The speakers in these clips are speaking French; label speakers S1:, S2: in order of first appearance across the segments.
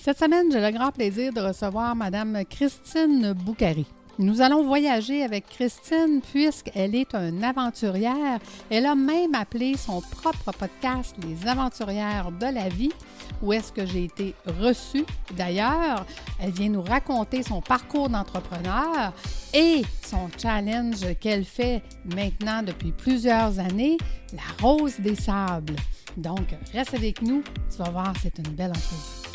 S1: Cette semaine, j'ai le grand plaisir de recevoir Madame Christine Boukhari. Nous allons voyager avec Christine puisqu'elle est une aventurière. Elle a même appelé son propre podcast « Les aventurières de la vie » où est-ce que j'ai été reçue. D'ailleurs, elle vient nous raconter son parcours d'entrepreneur et son challenge qu'elle fait maintenant depuis plusieurs années, la Rose des Sables. Donc, reste avec nous, tu vas voir, c'est une belle entrevue.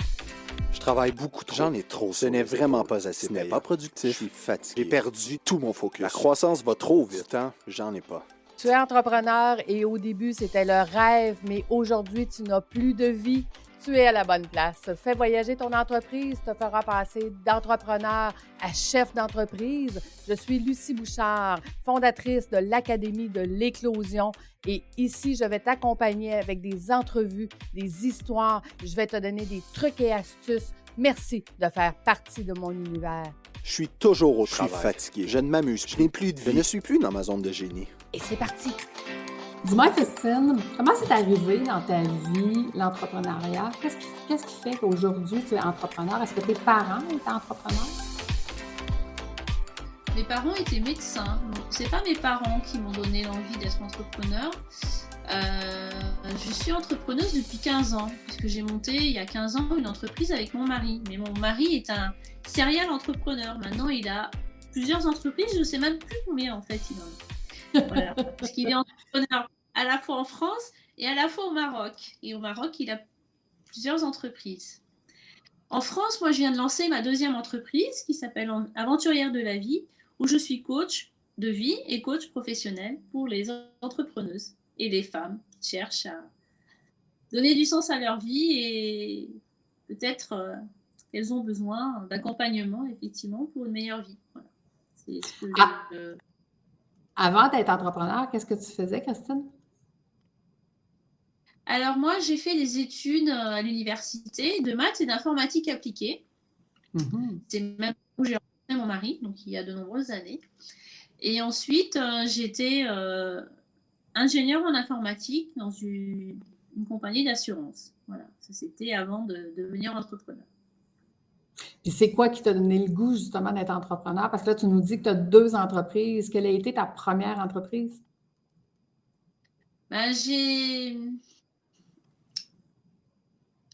S2: Je travaille beaucoup trop. J'en ai trop. Ce n'est vraiment pas assez. Ce n'est pas productif. Je suis fatigué. J'ai perdu tout mon focus. La croissance va trop vite. Du temps, j'en ai pas.
S3: Tu es entrepreneur et au début, c'était le rêve, mais aujourd'hui, tu n'as plus de vie. Tu es à la bonne place. Fais voyager ton entreprise, te fera passer d'entrepreneur à chef d'entreprise. Je suis Lucie Bouchard, fondatrice de l'Académie de l'Éclosion. Et ici, je vais t'accompagner avec des entrevues, des histoires. Je vais te donner des trucs et astuces. Merci de faire partie de mon univers.
S2: Je suis toujours au travail. Je suis fatigué. Je ne m'amuse. Je n'ai plus de vie. Je ne suis plus dans ma zone de génie.
S3: Et c'est parti!
S1: Dis-moi, Christine, comment c'est arrivé dans ta vie, l'entrepreneuriat? Qu'est-ce qui fait qu'aujourd'hui, tu es entrepreneur? Est-ce que tes parents étaient entrepreneurs?
S4: Mes parents étaient médecins. Donc, c'est pas mes parents qui m'ont donné l'envie d'être entrepreneur. Je suis entrepreneuse depuis 15 ans, puisque j'ai monté il y a 15 ans une entreprise avec mon mari. Mais mon mari est un serial entrepreneur. Maintenant, il a plusieurs entreprises. Je ne sais même plus combien, en fait, il en a. Voilà. Parce qu'il est entrepreneur à la fois en France et à la fois au Maroc. Et au Maroc, il a plusieurs entreprises. En France, moi, je viens de lancer ma deuxième entreprise qui s'appelle Aventurière de la vie, où je suis coach de vie et coach professionnel pour les entrepreneuses et les femmes qui cherchent à donner du sens à leur vie et peut-être qu'elles ont besoin d'accompagnement, effectivement, pour une meilleure vie. Voilà. C'est ce que
S1: Avant d'être entrepreneur, qu'est-ce que tu faisais, Christine?
S4: Alors moi, j'ai fait des études à l'université de maths et d'informatique appliquée. C'est même où j'ai rencontré mon mari, donc il y a de nombreuses années. Et ensuite, j'étais ingénieure en informatique dans une compagnie d'assurance. Voilà, ça c'était avant de devenir entrepreneur.
S1: Puis c'est quoi qui t'a donné le goût justement d'être entrepreneur? Parce que là, tu nous dis que tu as 2 entreprises. Quelle a été ta première entreprise?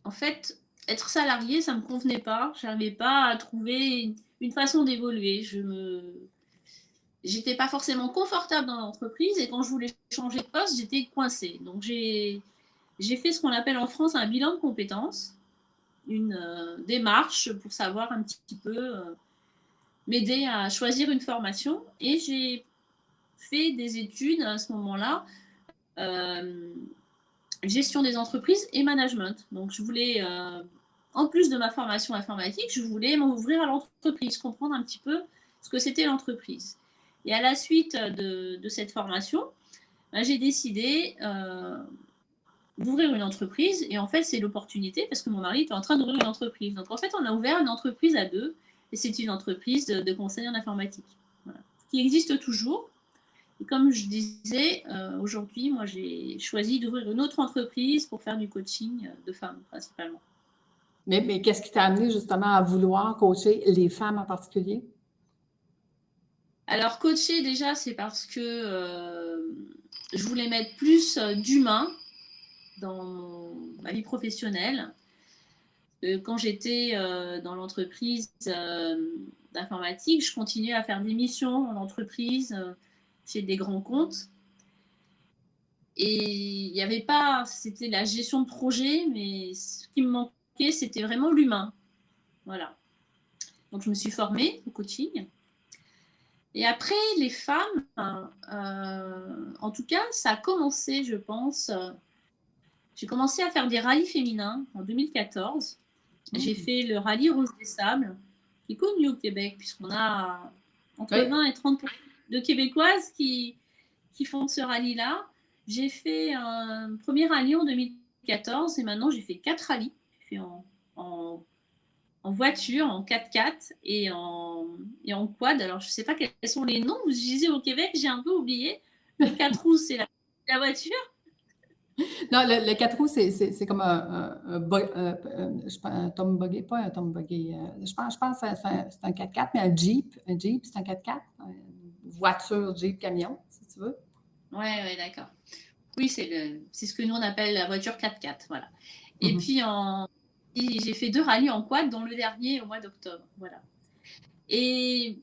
S4: En fait, être salarié, ça ne me convenait pas. Je n'arrivais pas à trouver une façon d'évoluer. J'étais pas forcément confortable dans l'entreprise et quand je voulais changer de poste, j'étais coincée. Donc j'ai fait ce qu'on appelle en France un bilan de compétences, une démarche pour savoir un petit peu m'aider à choisir une formation. Et j'ai fait des études à ce moment-là, gestion des entreprises et management. Donc je voulais, en plus de ma formation informatique, je voulais m'ouvrir à l'entreprise, comprendre un petit peu ce que c'était l'entreprise. Et à la suite de cette formation, j'ai décidé d'ouvrir une entreprise. Et en fait, c'est l'opportunité parce que mon mari était en train d'ouvrir une entreprise. Donc en fait, on a ouvert une entreprise à deux. Et c'est une entreprise de conseil en informatique. Voilà. Qui existe toujours. Et comme je disais, aujourd'hui, moi, j'ai choisi d'ouvrir une autre entreprise pour faire du coaching de femmes, principalement.
S1: Mais qu'est-ce qui t'a amené justement à vouloir coacher les femmes en particulier?
S4: Alors, coacher, déjà, c'est parce que je voulais mettre plus d'humain dans ma vie professionnelle. Quand j'étais dans l'entreprise d'informatique, je continuais à faire des missions en entreprise, chez des grands comptes. Et il n'y avait pas, c'était la gestion de projet, mais ce qui me manquait, c'était vraiment l'humain. Voilà. Donc, je me suis formée au coaching. Et après, les femmes, en tout cas, ça a commencé, je pense. J'ai commencé à faire des rallyes féminins en 2014. J'ai fait le rallye Rose des Sables, qui est connu au Québec, puisqu'on a entre 20 et 30% de Québécoises qui font ce rallye-là. J'ai fait un premier rallye en 2014 et maintenant j'ai fait 4 rallyes. J'ai fait en voiture, en 4x4 et en quad. Alors, je ne sais pas quels sont les noms. Vous utilisez au Québec, j'ai un peu oublié. Le 4 roues, c'est la voiture.
S1: Non, le 4 roues, c'est comme un Tom Buggy, pas un Tom Buggy. Je pense que c'est un 4x4, mais un Jeep. Un Jeep, c'est un 4x4. Une voiture, Jeep, camion, si tu veux.
S4: Ouais, d'accord. Oui, c'est ce que nous on appelle la voiture 4x4, voilà. Et puis j'ai fait 2 rallyes en quad, dont le dernier au mois d'octobre, voilà. Et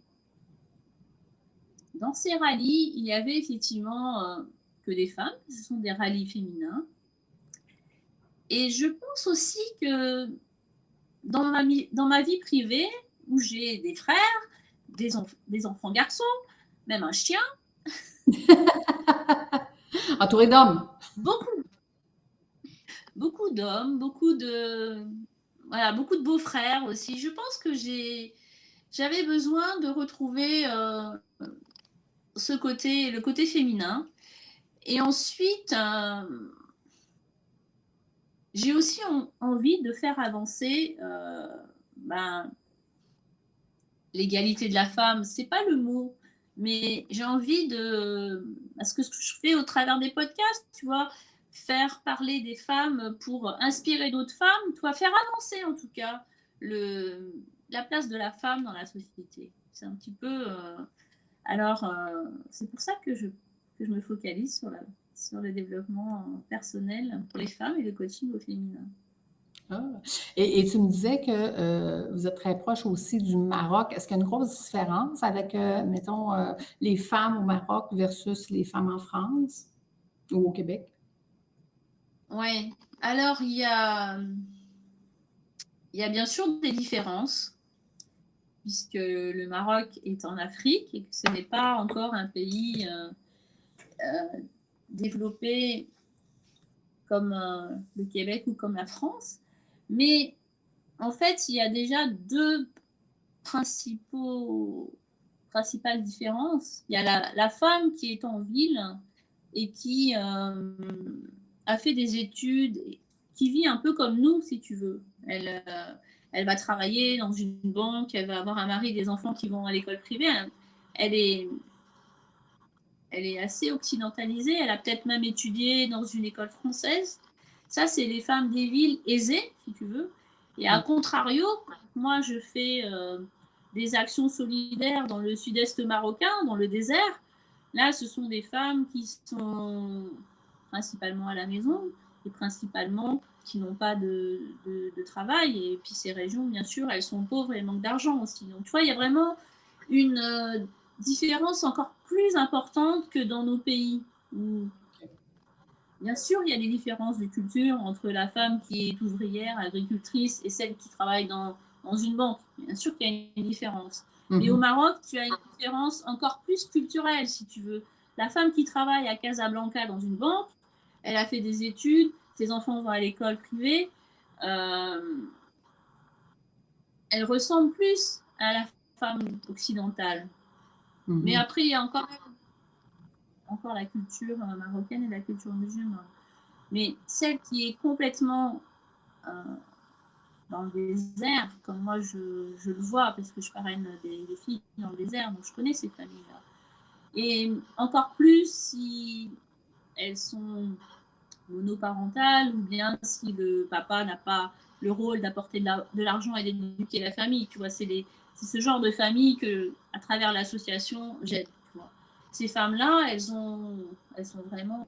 S4: dans ces rallyes, il y avait effectivement que des femmes, ce sont des rallyes féminins. Et je pense aussi que dans ma vie privée, où j'ai des frères, des enfants garçons, même un chien,
S1: Entouré d'hommes.
S4: beaucoup, beaucoup d'hommes, beaucoup de beaux-frères aussi. Je pense que j'avais besoin de retrouver le côté féminin. Et ensuite, j'ai aussi envie de faire avancer l'égalité de la femme. C'est pas le mot, mais j'ai envie parce que ce que je fais au travers des podcasts, tu vois, faire parler des femmes pour inspirer d'autres femmes, tu vois, faire avancer en tout cas la place de la femme dans la société. C'est un petit peu. C'est pour ça que je me focalise sur le développement personnel pour les femmes et le coaching au féminin.
S1: Ah. Et tu me disais que vous êtes très proche aussi du Maroc. Est-ce qu'il y a une grosse différence avec, mettons, les femmes au Maroc versus les femmes en France ou au Québec?
S4: Oui. Alors, il y a bien sûr des différences, puisque le Maroc est en Afrique et que ce n'est pas encore un pays développé comme le Québec ou comme la France. Mais en fait, il y a déjà 2 principales différences. Il y a la femme qui est en ville et qui a fait des études, qui vit un peu comme nous, si tu veux. Elle va travailler dans une banque, elle va avoir un mari, des enfants qui vont à l'école privée. Elle est assez occidentalisée. Elle a peut-être même étudié dans une école française. Ça, c'est les femmes des villes aisées, si tu veux. Et à contrario, moi, je fais des actions solidaires dans le sud-est marocain, dans le désert. Là, ce sont des femmes qui sont principalement à la maison et principalement qui n'ont pas de travail. Et puis ces régions, bien sûr, elles sont pauvres et manquent d'argent aussi. Donc, tu vois, il y a vraiment une différence encore plus importante que dans nos pays où, bien sûr, il y a des différences de culture entre la femme qui est ouvrière, agricultrice et celle qui travaille dans une banque. Bien sûr qu'il y a une différence. Mais au Maroc, tu as une différence encore plus culturelle, si tu veux. La femme qui travaille à Casablanca dans une banque, elle a fait des études, ses enfants vont à l'école privée, elle ressemble plus à la femme occidentale. Mais après, il y a encore la culture marocaine et la culture musulmane. Mais celle qui est complètement dans le désert, comme moi je le vois, parce que je parraine des filles dans le désert, donc je connais ces familles-là. Et encore plus si elles sont monoparentales, ou bien si le papa n'a pas le rôle d'apporter de l'argent et d'éduquer la famille. Tu vois, c'est ce genre de famille que, à travers l'association, j'aide. Ces femmes-là, elles sont vraiment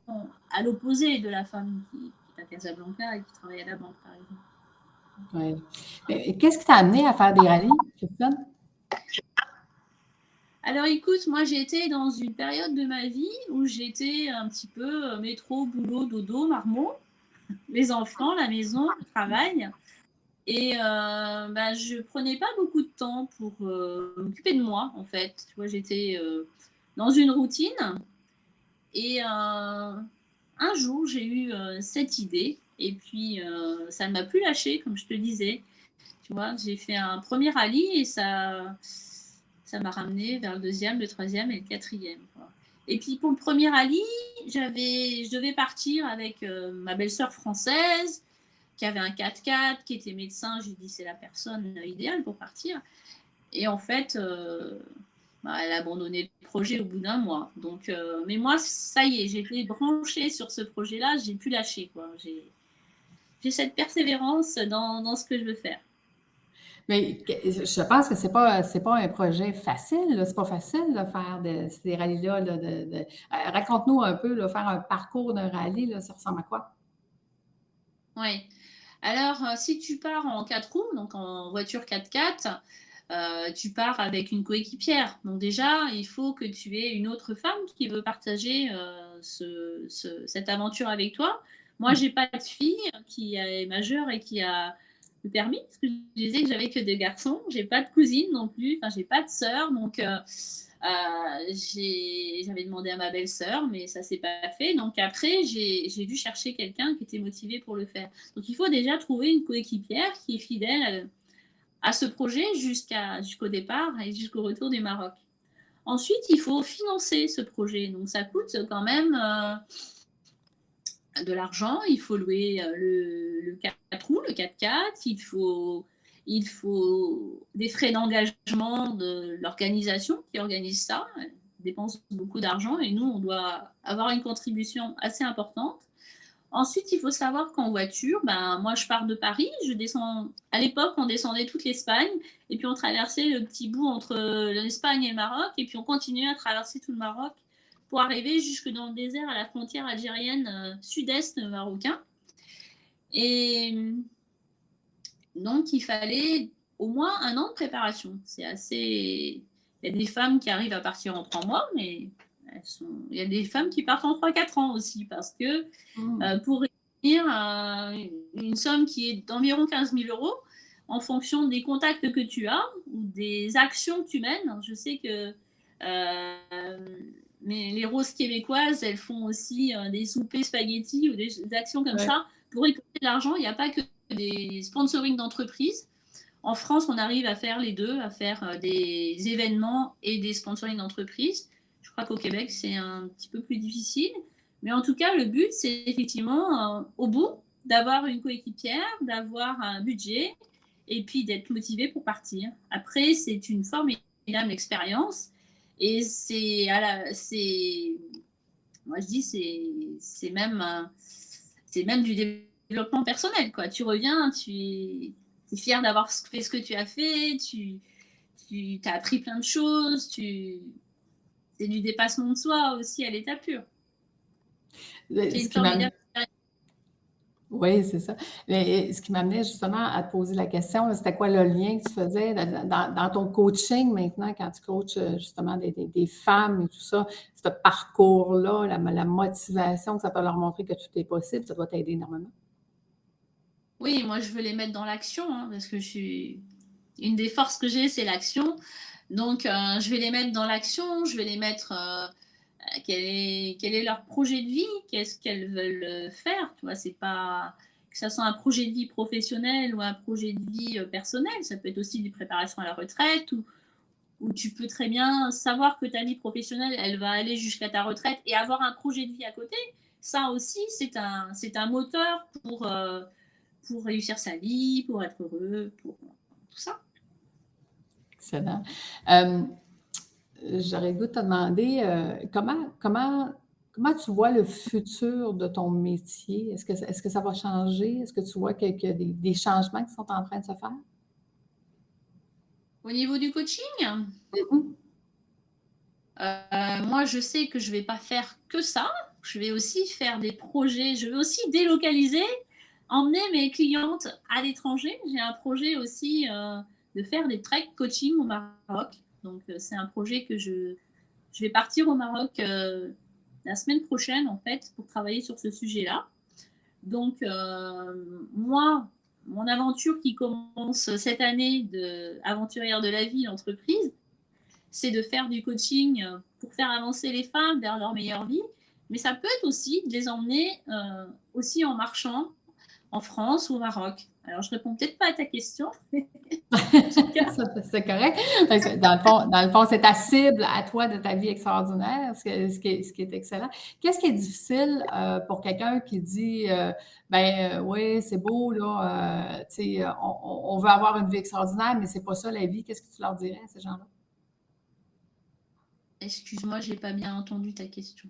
S4: à l'opposé de la femme qui est à Casablanca et qui travaille à la banque, par exemple.
S1: Oui. Mais qu'est-ce qui t'a amené à faire des rallyes, Christine?
S4: Alors écoute, moi j'ai été dans une période de ma vie où j'étais un petit peu métro, boulot, dodo, marmot, les enfants, la maison, le travail. Et je prenais pas beaucoup de temps pour m'occuper de moi, en fait. Tu vois, j'étais dans une routine. Et un jour, j'ai eu cette idée. Et puis, ça ne m'a plus lâché, comme je te disais. Tu vois, j'ai fait un premier rallye et ça m'a ramené vers le 2e, le 3e et le 4e. Quoi. Et puis, pour le premier rallye, je devais partir avec ma belle-sœur française, qui avait un 4x4, qui était médecin. J'ai dit, c'est la personne idéale pour partir. Et en fait, elle a abandonné le projet au bout d'un mois. Donc, mais moi, ça y est, j'étais branchée sur ce projet-là, j'ai pu lâcher, quoi. J'ai cette persévérance dans ce que je veux faire.
S1: Mais je pense que c'est pas un projet facile, là. C'est pas facile de faire ces rallyes-là. Raconte-nous un peu, là, faire un parcours d'un rallye, là, ça ressemble à quoi?
S4: Oui. Alors, si tu pars en 4 roues, donc en voiture 4x4, tu pars avec une coéquipière. Donc déjà, il faut que tu aies une autre femme qui veut partager cette aventure avec toi. Moi, j'ai pas de fille qui est majeure et qui a le permis, parce que je disais que j'avais que des garçons. J'ai pas de cousine non plus, enfin, j'ai pas de sœur, donc j'avais demandé à ma belle-sœur, mais ça s'est pas fait. Donc après, j'ai dû chercher quelqu'un qui était motivé pour le faire. Donc il faut déjà trouver une coéquipière qui est fidèle à ce projet jusqu'au départ et jusqu'au retour du Maroc. Ensuite, il faut financer ce projet. Donc ça coûte quand même de l'argent. Il faut louer le 4 roues, le 4x4. Il faut des frais d'engagement de l'organisation qui organise ça. Elle dépense beaucoup d'argent et nous, on doit avoir une contribution assez importante. Ensuite, il faut savoir qu'en voiture, moi, je pars de Paris, je descends. À l'époque, on descendait toute l'Espagne, et puis on traversait le petit bout entre l'Espagne et le Maroc, et puis on continuait à traverser tout le Maroc pour arriver jusque dans le désert, à la frontière algérienne sud-est marocain. Et donc, il fallait au moins 1 an de préparation. C'est assez. Il y a des femmes qui arrivent à partir en 3 mois, mais il y a des femmes qui partent en 3-4 ans aussi, parce que pour réunir une somme qui est d'environ 15 000 euros, en fonction des contacts que tu as ou des actions que tu mènes. Je sais que mais les roses québécoises, elles font aussi des soupers spaghettis ou des actions comme ça pour récolter de l'argent. Il n'y a pas que des sponsoring d'entreprises. En France, on arrive à faire les deux, à faire des événements et des sponsorings d'entreprises. Je crois qu'au Québec, c'est un petit peu plus difficile. Mais en tout cas, le but, c'est effectivement, au bout, d'avoir une coéquipière, d'avoir un budget et puis d'être motivé pour partir. Après, c'est une formidable expérience. Et moi je dis, c'est même du développement personnel, quoi. Tu reviens, tu es fier d'avoir fait ce que tu as fait, tu as appris plein de choses, c'est du dépassement de soi aussi à l'état pur. C'est une formidable.
S1: Oui, c'est ça. Mais ce qui m'amenait justement à te poser la question, c'était quoi le lien que tu faisais dans ton coaching maintenant, quand tu coaches justement des femmes et tout ça, ce parcours-là, la motivation que ça peut leur montrer que tout est possible, ça doit t'aider énormément.
S4: Oui, moi je veux les mettre dans l'action, parce que une des forces que j'ai, c'est l'action. Donc je vais les mettre dans l'action, je vais les mettre quel est leur projet de vie, qu'est-ce qu'elles veulent faire. Tu vois, c'est pas que ça soit un projet de vie professionnel ou un projet de vie personnel. Ça peut être aussi des préparations à la retraite où tu peux très bien savoir que ta vie professionnelle, elle va aller jusqu'à ta retraite et avoir un projet de vie à côté. Ça aussi, c'est un moteur pour réussir sa vie, pour être heureux, pour tout ça.
S1: Excellent. J'aurais le goût de te demander comment tu vois le futur de ton métier? Est-ce que ça va changer? Est-ce que tu vois qu'il y a des changements qui sont en train de se faire?
S4: Au niveau du coaching, moi, je sais que je ne vais pas faire que ça. Je vais aussi faire des projets. Je vais aussi délocaliser, emmener mes clientes à l'étranger. J'ai un projet aussi de faire des trek coaching au Maroc. Donc, c'est un projet que je vais partir au Maroc la semaine prochaine, en fait, pour travailler sur ce sujet-là. Donc, moi, mon aventure qui commence cette année d'aventurière de la vie, l'entreprise, c'est de faire du coaching pour faire avancer les femmes vers leur meilleure vie. Mais ça peut être aussi de les emmener aussi en marchant en France ou au Maroc. Alors, je ne réponds peut-être pas à ta question.
S1: C'est correct. Dans le fond, c'est ta cible à toi de ta vie extraordinaire, ce qui est excellent. Qu'est-ce qui est difficile pour quelqu'un qui dit oui, c'est beau, là, on veut avoir une vie extraordinaire, mais c'est pas ça la vie. Qu'est-ce que tu leur dirais à ces gens-là?
S4: Excuse-moi, j'ai pas bien entendu ta question.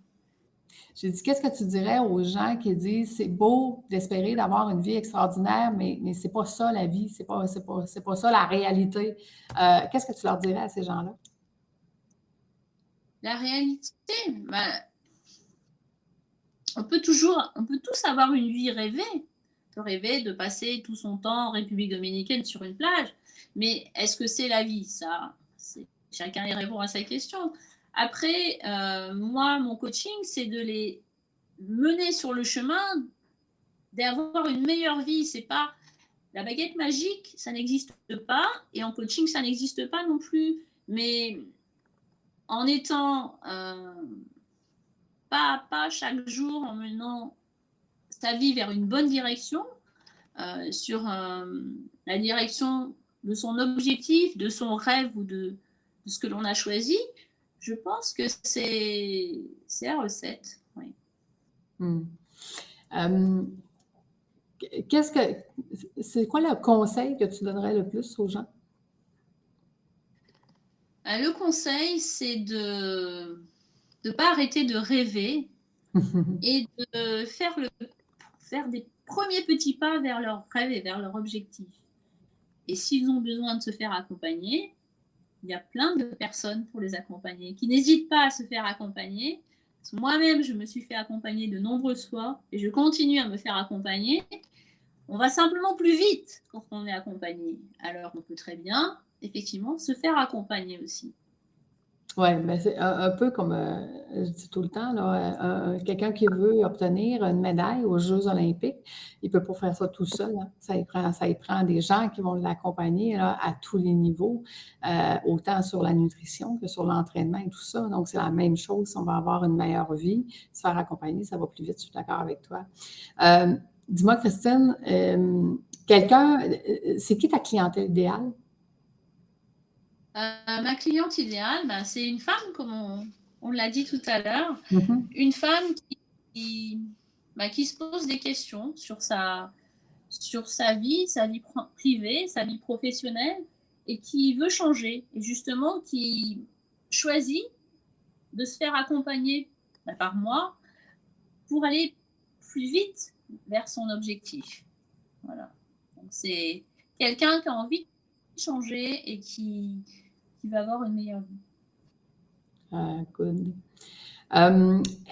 S1: J'ai dit, qu'est-ce que tu dirais aux gens qui disent c'est beau d'espérer d'avoir une vie extraordinaire, mais c'est pas ça la vie, c'est pas ça la réalité. Qu'est-ce que tu leur dirais à ces gens-là?
S4: La réalité, ben, on peut tous avoir une vie rêvée. On peut rêver de passer tout son temps en République dominicaine sur une plage, mais est-ce que c'est la vie? Ça, chacun y répond à sa question. Après, moi, mon coaching, c'est de les mener sur le chemin d'avoir une meilleure vie. C'est pas la baguette magique, ça n'existe pas, et en coaching, ça n'existe pas non plus. Mais en étant pas à pas chaque jour, en menant sa vie vers une bonne direction, sur la direction de son objectif, de son rêve ou de ce que l'on a choisi, je pense que c'est la recette. Oui.
S1: C'est quoi le conseil que tu donnerais le plus aux gens?
S4: Le conseil, c'est de ne pas arrêter de rêver et de faire des premiers petits pas vers leur rêve et vers leur objectif. Et s'ils ont besoin de se faire accompagner, il y a plein de personnes pour les accompagner, qui n'hésitent pas à se faire accompagner. Moi-même, je me suis fait accompagner de nombreuses fois et je continue à me faire accompagner. On va simplement plus vite quand on est accompagné. Alors, on peut très bien, effectivement, se faire accompagner aussi.
S1: Oui, mais c'est un peu comme je dis tout le temps, là, quelqu'un qui veut obtenir une médaille aux Jeux olympiques, il ne peut pas faire ça tout seul. Hein. Ça y prend des gens qui vont l'accompagner là, à tous les niveaux, autant sur la nutrition que sur l'entraînement et tout ça. Donc, c'est la même chose si on va avoir une meilleure vie. Se faire accompagner, ça va plus vite, je suis d'accord avec toi. Dis-moi, Christine, c'est qui ta clientèle idéale?
S4: Ma cliente idéale, c'est une femme, comme on l'a dit tout à l'heure, une femme qui se pose des questions sur sa vie, sa vie privée, sa vie professionnelle, et qui veut changer, et justement qui choisit de se faire accompagner par moi pour aller plus vite vers son objectif. Voilà. Donc c'est quelqu'un qui a envie de changer et qui va avoir une meilleure vie.
S1: Good.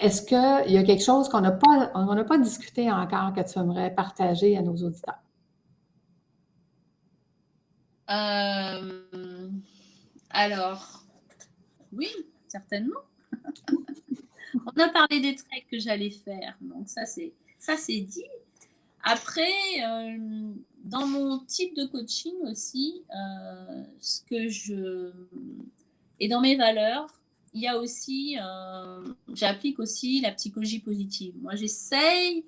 S1: Est-ce qu'il y a quelque chose qu'on n'a pas discuté encore que tu aimerais partager à nos auditeurs?
S4: Alors, oui, certainement. On a parlé des traits que j'allais faire, donc ça c'est dit. Après, dans mon type de coaching aussi, et dans mes valeurs, il y a aussi, j'applique aussi la psychologie positive. Moi, j'essaye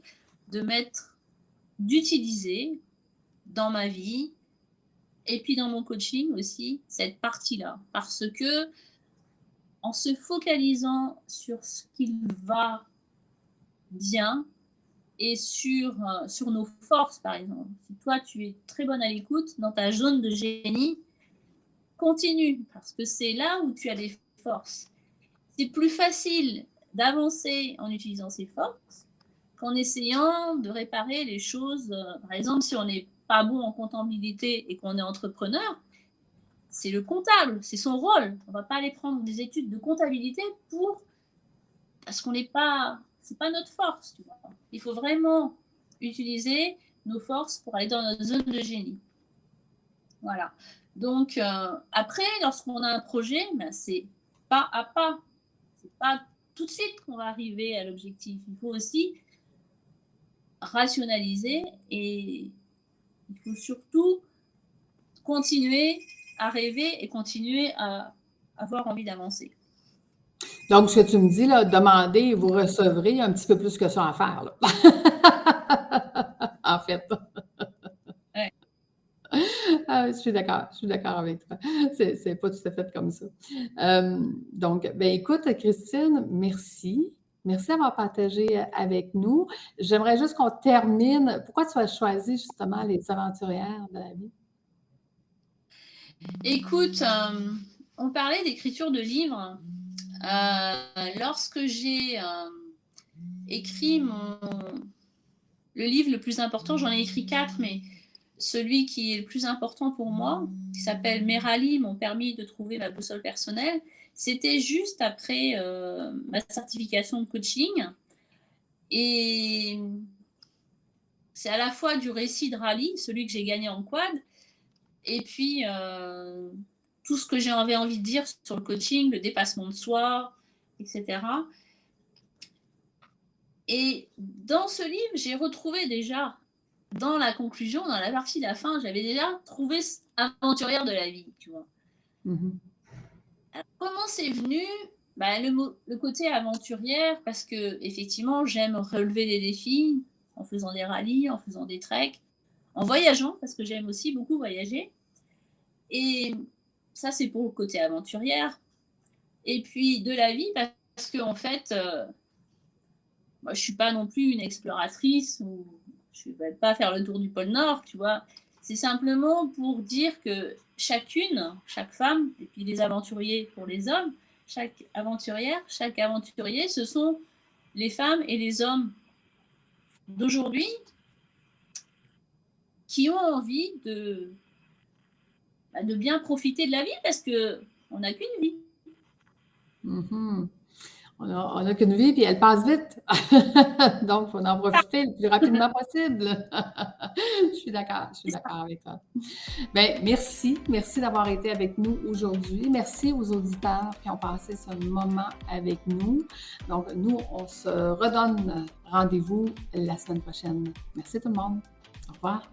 S4: d'utiliser dans ma vie et puis dans mon coaching aussi cette partie-là, parce que en se focalisant sur ce qui va bien et sur nos forces, par exemple. Si toi, tu es très bonne à l'écoute dans ta zone de génie, continue, parce que c'est là où tu as des forces. C'est plus facile d'avancer en utilisant ces forces qu'en essayant de réparer les choses. Par exemple, si on n'est pas bon en comptabilité et qu'on est entrepreneur, c'est le comptable, c'est son rôle. On ne va pas aller prendre des études de comptabilité parce qu'on n'est pas... C'est pas notre force, tu vois. Il faut vraiment utiliser nos forces pour aller dans notre zone de génie. Voilà. Donc, après, lorsqu'on a un projet, c'est pas à pas. C'est pas tout de suite qu'on va arriver à l'objectif. Il faut aussi rationaliser et il faut surtout continuer à rêver et continuer à avoir envie d'avancer.
S1: Donc, ce que tu me dis, là, demandez et vous recevrez, il y a un petit peu plus que ça à faire, là. En fait.
S4: Ouais.
S1: Je suis d'accord avec toi. C'est pas tout à fait comme ça. Donc, écoute, Christine, merci. Merci d'avoir partagé avec nous. J'aimerais juste qu'on termine. Pourquoi tu as choisi justement les aventurières de la vie?
S4: Écoute, on parlait d'écriture de livres. Lorsque j'ai écrit le livre le plus important, j'en ai écrit 4, mais celui qui est le plus important pour moi, qui s'appelle Merali, m'ont permis de trouver ma boussole personnelle, c'était juste après ma certification de coaching. Et c'est à la fois du récit de rallye, celui que j'ai gagné en quad, et puis tout ce que j'avais envie de dire sur le coaching, le dépassement de soi, etc. Et dans ce livre, j'ai retrouvé déjà, dans la conclusion, dans la partie de la fin, j'avais déjà trouvé aventurière de la vie, tu vois. Alors, comment c'est venu? Le côté aventurière, parce que effectivement, j'aime relever des défis en faisant des rallyes, en faisant des treks, en voyageant, parce que j'aime aussi beaucoup voyager. Et ça, c'est pour le côté aventurière. Et puis de la vie, parce que en fait, moi, je suis pas non plus une exploratrice, ou je vais pas faire le tour du pôle Nord, tu vois. C'est simplement pour dire que chaque femme, et puis les aventuriers pour les hommes, chaque aventurier, ce sont les femmes et les hommes d'aujourd'hui qui ont envie de bien profiter de la vie, parce qu'on n'a qu'une vie.
S1: On n'a qu'une vie, puis elle passe vite. Donc, il faut en profiter le plus rapidement possible. Je suis d'accord avec toi. Bien, merci d'avoir été avec nous aujourd'hui. Merci aux auditeurs qui ont passé ce moment avec nous. Donc, nous, on se redonne rendez-vous la semaine prochaine. Merci tout le monde. Au revoir.